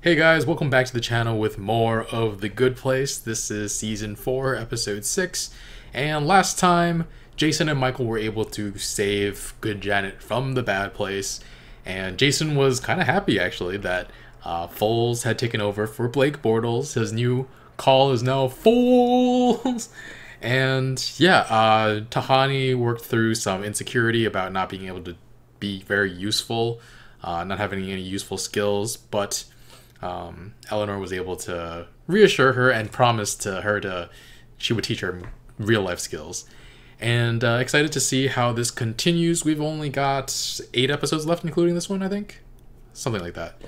Hey guys, welcome back to the channel with more of The Good Place. This is Season 4, Episode 6, and last time, Jason and Michael were able to save Good Janet from the bad place, and Jason was kind of happy actually that Foles had taken over for Blake Bortles. His new call is now Foles! And yeah, Tahani worked through some insecurity about not being able to be very useful, not having any useful skills, but Eleanor was able to reassure her and promise to her she would teach her real life skills. And excited to see how this continues. We've only got 8 episodes left, including this one, I think. Something like that.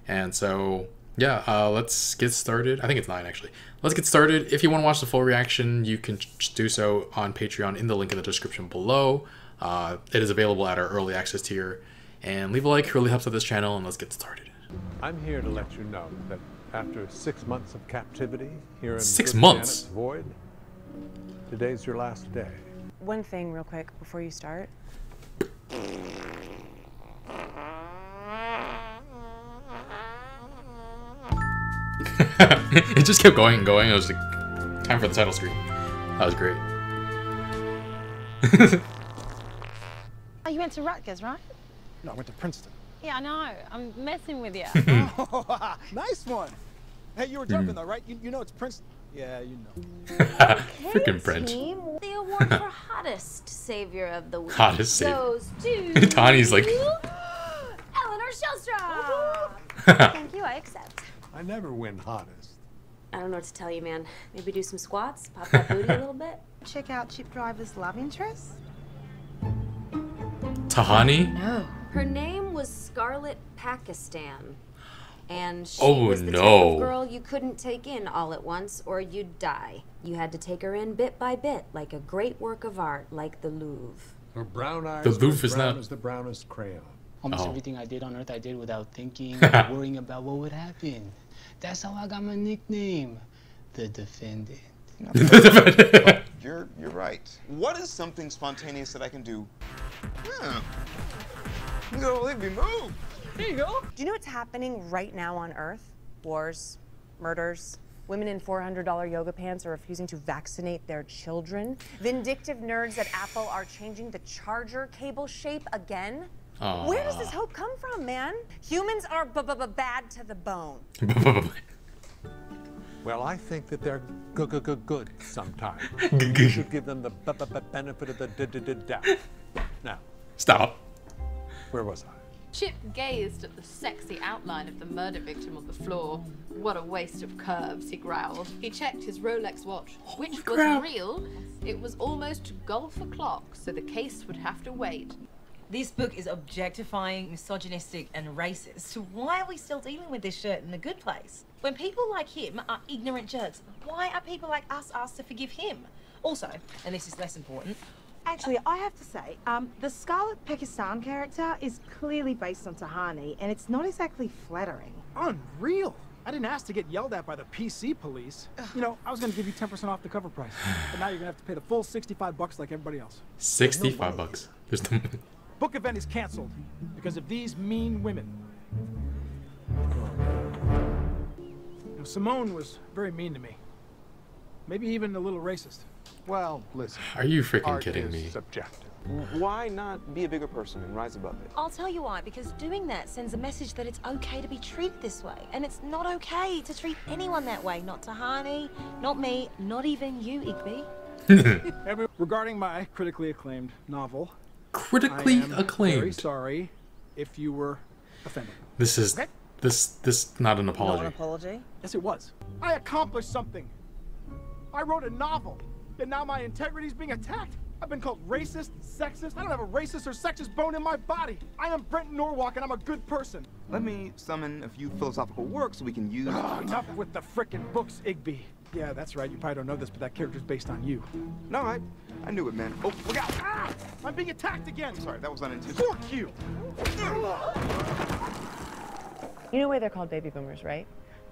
And so, yeah, let's get started. I think it's 9, actually. Let's get started. If you want to watch the full reaction, you can do so on Patreon in the link in the description below. It is available at our early access tier. And leave a like, really helps out this channel, and let's get started. I'm here to let you know that after 6 months of captivity here in 6 Good months? Janet's Void, today's your last day. One thing real quick before you start. It just kept going and going. It was like, time for the title screen. That was great. Oh, you went to Rutgers, right? No, I went to Princeton. Yeah, I know. I'm messing with you. Oh, nice one. Hey, you were joking though, right? You know it's Princeton. Yeah, you know. Freaking French. Team, the award for hottest savior of the week Hottest savior. goes to Tani's like Eleanor Shellstrop. Thank you, I accept. I never win hottest. I don't know what to tell you, man. Maybe do some squats, pop that booty a little bit. Check out Chip Driver's love interest. Tahani? No. Her name was Scarlett Pakistan, and she Oh, was the type no. of girl you couldn't take in all at once or you'd die. You had to take her in bit by bit, like a great work of art, like the Louvre. Her brown eyes The were Louvre as is brown not- as the brownest crayon. Almost Oh. everything I did on Earth, I did without thinking or worrying about what would happen. That's how I got my nickname, the Defendant. You're right. What is something spontaneous that I can do? You gonna leave me move. Do you know what's happening right now on Earth? Wars, murders, women in $400 yoga pants are refusing to vaccinate their children. Vindictive nerds at Apple are changing the charger cable shape again. Aw. Where does this hope come from, man? Humans are bad to the bone. Well, I think that they're good sometimes. You should give them the benefit of the doubt. Now, Stop. where was I? Chip gazed at the sexy outline of the murder victim on the floor. What a waste of curves, he growled. He checked his Rolex watch, which was crap. real. It was almost golf o'clock, so the case would have to wait. This book is objectifying, misogynistic, and racist. So why are we still dealing with this shit in The Good Place? When people like him are ignorant jerks, why are people like us asked to forgive him? Also, and this is less important, Actually, I have to say, the Scarlett Pakistan character is clearly based on Tahani, and it's not exactly flattering. Unreal. I didn't ask to get yelled at by the PC police. You know, I was gonna give you 10% off the cover price, but now you're gonna have to pay the full 65 bucks like everybody else. 65 bucks. There's no... Book event is canceled because of these mean women. You know, Simone was very mean to me. Maybe even a little racist. Well, listen. Are you freaking Art kidding is me? subjective. Why not be a bigger person and rise above it? I'll tell you why, because doing that sends a message that it's okay to be treated this way, and it's not okay to treat anyone that way. Not Tahani, not me, not even you, Igby. Regarding my critically acclaimed novel, Critically I am acclaimed. very sorry if you were offended. This is... Okay. This not an Not an apology. apology. Yes, it was. I accomplished something. I wrote a novel, and now my integrity's being attacked. I've been called racist, sexist. I don't have a racist or sexist bone in my body. I am Brent Norwalk, and I'm a good person. Let me summon a few philosophical works we can use. Enough with the frickin' books, Igby. Yeah, that's right. You probably don't know this, but that character's based on you. No, I knew it, man. Oh, look out! Ah! I'm being attacked again. Sorry, that was unintentional. Fork you. You know why they're called baby boomers, right?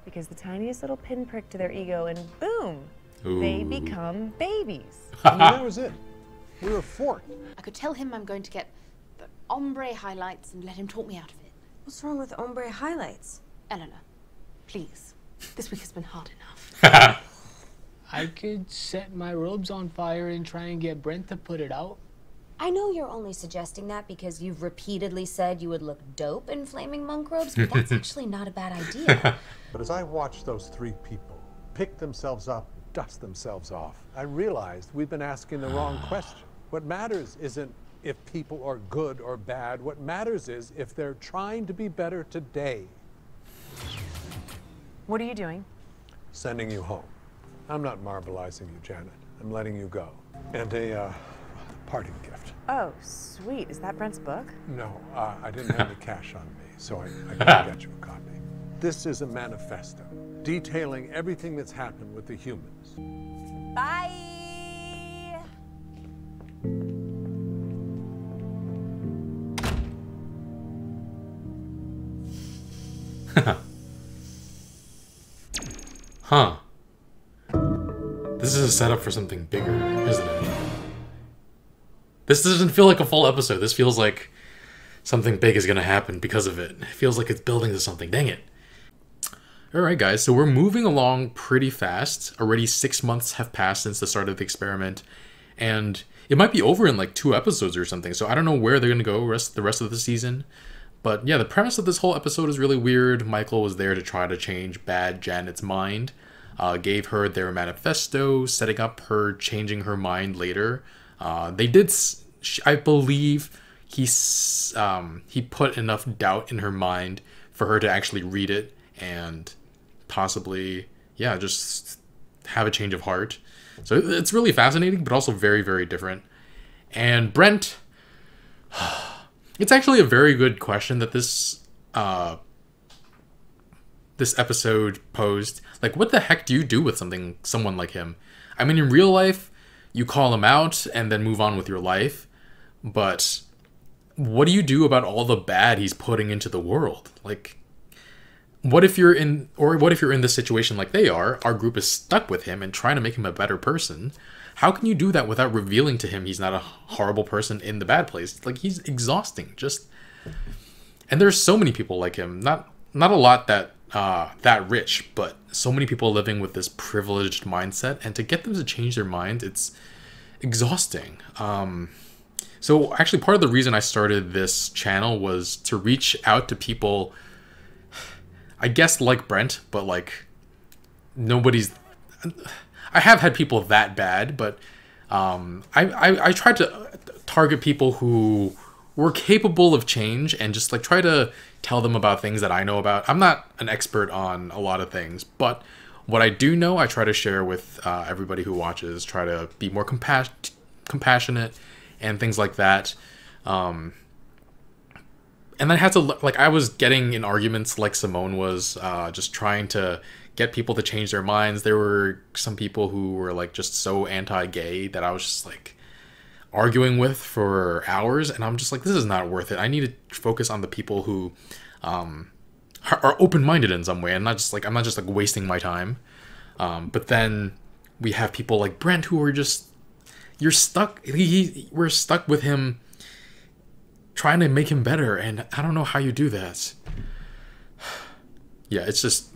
Because the tiniest little pinprick to their ego, and boom, they Ooh. become babies. I mean, that was it. We were forked. I could tell him I'm going to get the ombre highlights and let him talk me out of it. What's wrong with ombre highlights? Eleanor, Please. This week has been hard enough. I could set my robes on fire and try and get Brent to put it out. I know you're only suggesting that because you've repeatedly said you would look dope in flaming monk robes, but that's actually not a bad idea. But as I watched those three people pick themselves up, dust themselves off, I realized we've been asking the wrong question. What matters isn't if people are good or bad. What matters is if they're trying to be better today. What are you doing? Sending you home. I'm not marbleizing you, Janet. I'm letting you go. And a parting gift. Oh, sweet. Is that Brent's book? No, I didn't have the cash on me, so I couldn't get you a copy. This is a manifesto detailing everything that's happened with the humans. Bye! Huh. This is a setup for something bigger, isn't it? This doesn't feel like a full episode. This feels like something big is gonna happen because of it. It feels like it's building to something. Dang it. Alright guys, so we're moving along pretty fast. Already 6 months have passed since the start of the experiment. And it might be over in like 2 episodes or something. So I don't know where they're gonna go the rest of the season. But yeah, the premise of this whole episode is really weird. Michael was there to try to change bad Janet's mind. Gave her their manifesto, setting up her changing her mind later. They did, I believe, he put enough doubt in her mind for her to actually read it and possibly, yeah, just have a change of heart. So it's really fascinating, but also very, very different. And Brent, it's actually a very good question that this episode posed. Like, what the heck do you do with someone like him? I mean, in real life, you call him out and then move on with your life. But what do you do about all the bad he's putting into the world? Like, what if you're in this situation like they are? Our group is stuck with him and trying to make him a better person. How can you do that without revealing to him he's not a horrible person in the bad place? Like, he's exhausting. And there's so many people like him. Not a lot that rich, but so many people living with this privileged mindset, and to get them to change their mind, it's exhausting. So actually part of the reason I started this channel was to reach out to people, I guess like Brent, but like I have had people that bad, but I tried to target people who were capable of change and just like try to tell them about things that I know about. I'm not an expert on a lot of things, but what I do know, I try to share with everybody who watches, try to be more compassionate and things like that. And I had to, like, I was getting in arguments like Simone was, just trying to get people to change their minds. There were some people who were like just so anti-gay that I was just like arguing with for hours, and I'm just like, this is not worth it. I need to focus on the people who are open-minded in some way, and I'm not just like wasting my time. But then we have people like Brent who are just, you're stuck. We're stuck with him, trying to make him better, and I don't know how you do that. Yeah, it's just,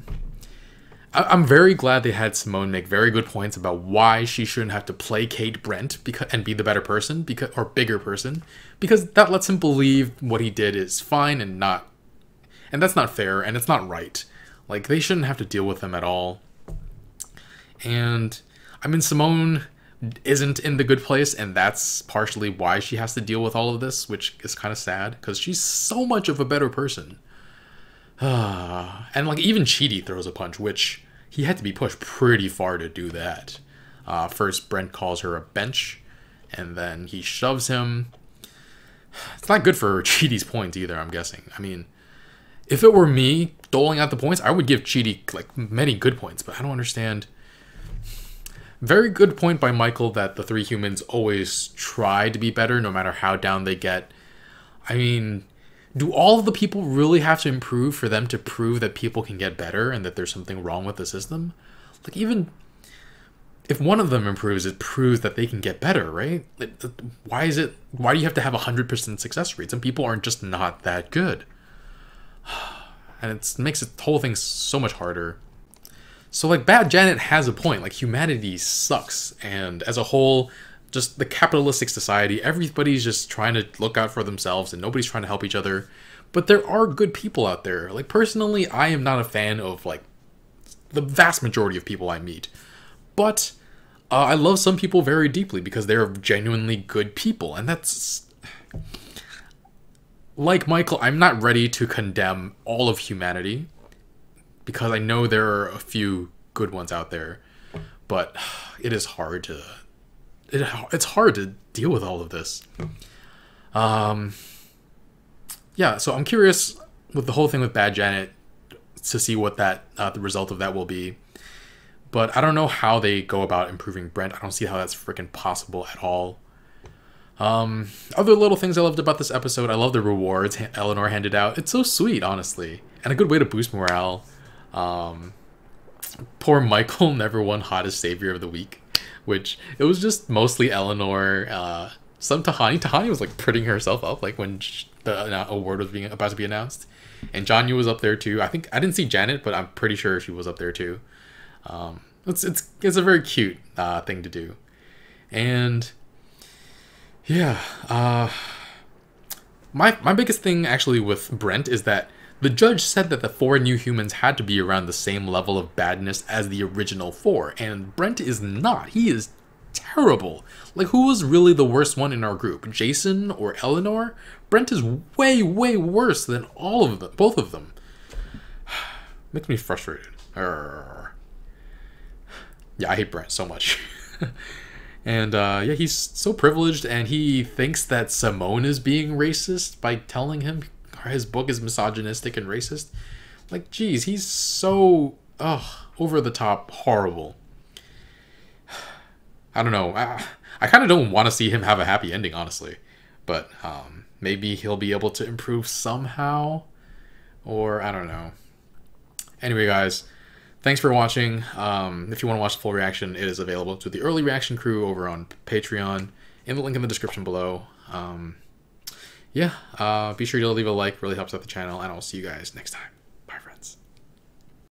I'm very glad they had Simone make very good points about why she shouldn't have to placate Brent and be the better person, or bigger person, because that lets him believe what he did is fine and that's not fair, and it's not right. Like, they shouldn't have to deal with him at all. And I mean, Simone isn't in the good place, and that's partially why she has to deal with all of this, which is kind of sad because she's so much of a better person. And like, even Chidi throws a punch, which he had to be pushed pretty far to do that. First, Brent calls her a bench, and then he shoves him. It's not good for Chidi's points either, I'm guessing. I mean, if it were me doling out the points, I would give Chidi like many good points, but I don't understand. Very good point by Michael that the three humans always try to be better no matter how down they get. I mean, do all of the people really have to improve for them to prove that people can get better and that there's something wrong with the system? Like, even if one of them improves, it proves that they can get better, right? Why do you have to have 100% success rate? Some people aren't just not that good. and it makes the whole thing so much harder. So like Bad Janet has a point, like humanity sucks, and as a whole, just the capitalistic society, everybody's just trying to look out for themselves and nobody's trying to help each other. But there are good people out there. Like personally, I am not a fan of like the vast majority of people I meet. But I love some people very deeply because they're genuinely good people, and that's... Like Michael, I'm not ready to condemn all of humanity, because I know there are a few good ones out there, but it is hard to... It's hard to deal with all of this. Yeah, so I'm curious with the whole thing with Bad Janet to see what that the result of that will be. But I don't know how they go about improving Brent. I don't see how that's freaking possible at all. Other little things I loved about this episode. I love the rewards Eleanor handed out. It's so sweet, honestly. And a good way to boost morale. Poor Michael never won Hottest Savior of the Week. Which, it was just mostly Eleanor. Some Tahani. Tahani was like prettying herself up like when the award was about to be announced. And Janya was up there too. I didn't see Janet, but I'm pretty sure she was up there too. It's a very cute thing to do. And yeah, my biggest thing actually with Brent is that the judge said that the 4 new humans had to be around the same level of badness as the original 4, and Brent is not. He is terrible. Like, who was really the worst one in our group? Jason or Eleanor? Brent is way, way worse than all of them, both of them. Makes me frustrated. Yeah, I hate Brent so much. And yeah, he's so privileged, and he thinks that Simone is being racist by telling him his book is misogynistic and racist. Like, geez, he's so over the top horrible. I don't know. I kind of don't want to see him have a happy ending, honestly. But maybe he'll be able to improve somehow, or I don't know. Anyway, guys, thanks for watching. If you want to watch the full reaction, it is available to the early reaction crew over on Patreon, in the link in the description below. Yeah, be sure to leave a like, really helps out the channel, and I'll see you guys next time.